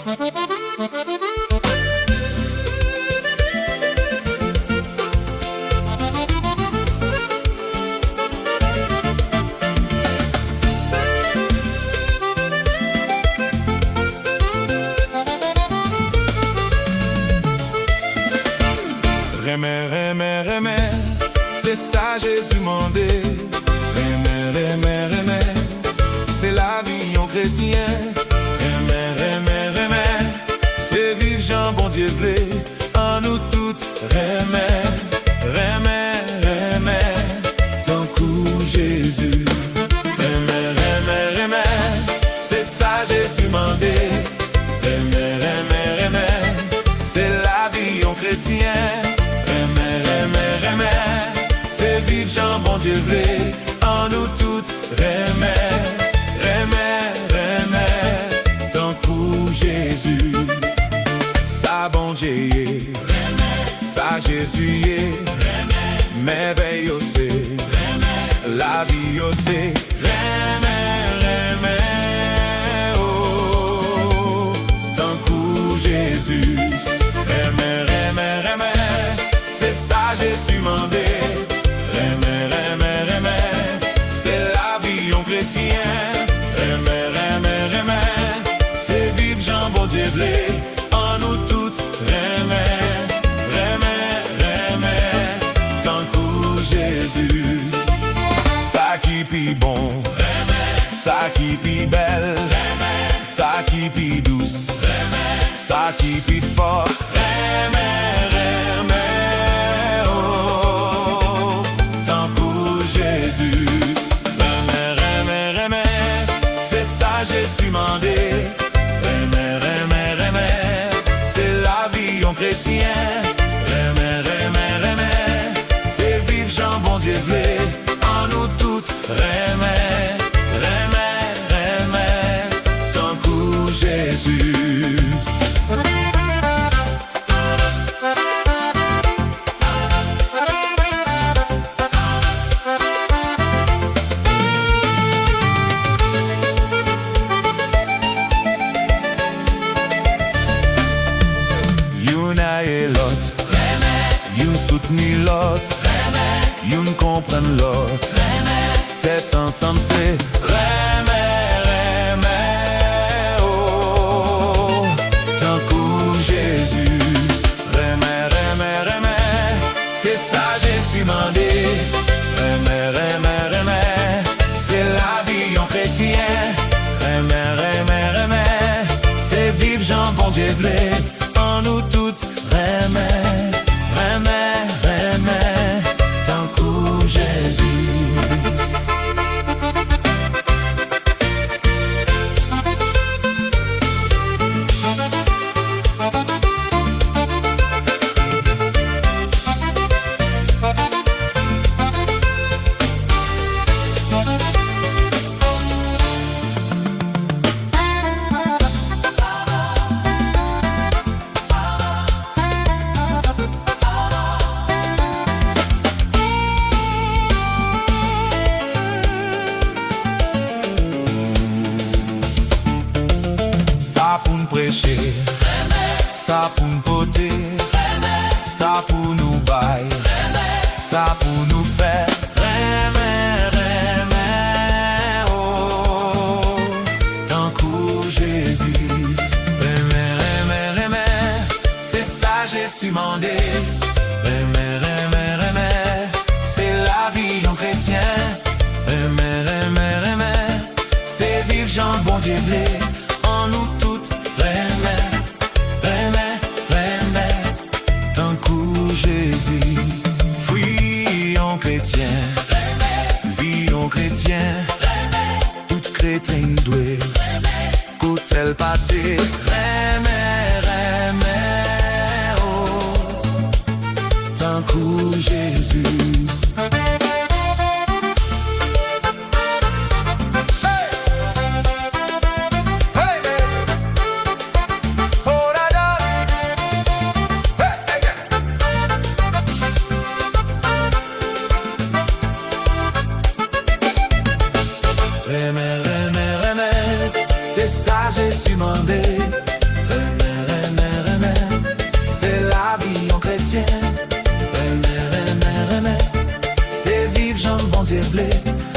Remè, remè, remè, c'est ça Jésus mandé. Remè, remè, remè, c'est la vie en chrétien. Remè, remè, remè, c'est vivre Jean bon Dieu vle en nous toutes. Remè, remè, remè, tant coup Jésus. Remè, remè, remè, c'est ça Jésus mandé. Remè, remè, remè, c'est la vie en chrétien. C'est vivre Jean bon Dieu vle en nous toutes. Remè, remè, remè, tant coup Jésus. Ça bon Dieu, ça Jésus est. Merveille c'est, la vie c'est. Remè, remè, oh, tant coup Jésus. Remè, remè, remè, c'est ça Jésus mandé. Remè, remè, remè, c'est la vie en chrétien. Remè, remè, remè, c'est vivre Jean bon Dieu vle en nous toutes. Remè, remè, remè, tant coup Jésus. Ça qui pi bon, ça qui pi belle, ça qui pi douce, ça qui pi fort. Remè, remè, oh, tant coup Jésus. Remè, remè, remè, c'est ça Jésus mandé. Remè, remè, remè, c'est la vie en chrétien. Remè, remè, remè, c'est vivre Jean bon Dieu vle en nous toutes. Remè, remè, remè, tant coup Jésus. Et l'autre, y'une soutenir l'autre, y'une comprendre l'autre. Tête ensemble c'est remè, remè, oh, tant coup Jésus. Remè, remè, remè, c'est ça Jésus mandé. Remè, remè, remè, c'est la vie en chrétien. Remè, remè, remè, c'est vivre Jean bon Dieu vle en nous toutes. Remè, remè, remè, tant coup Jésus. Ça pour nous prêcher, ça pour nous porter, ça pour nous bailler, ça pour nous faire. Remè, remè, oh, tant coup Jésus. Remè, remè, remè, c'est ça Jésus mandé. Remè, remè, remè, c'est la vie en chrétien. Remè, remè, remè, c'est vivre Jean bon Dieu vle en nous toutes. Remè, remè, remè, tant coup Jésus. Fruit en chrétien, vie en chrétien. Toute chrétienne douée, côté le passé. Remè, remè, oh, tant coup Jésus. Remè, remè, remè, c'est ça Jésus mandé. vle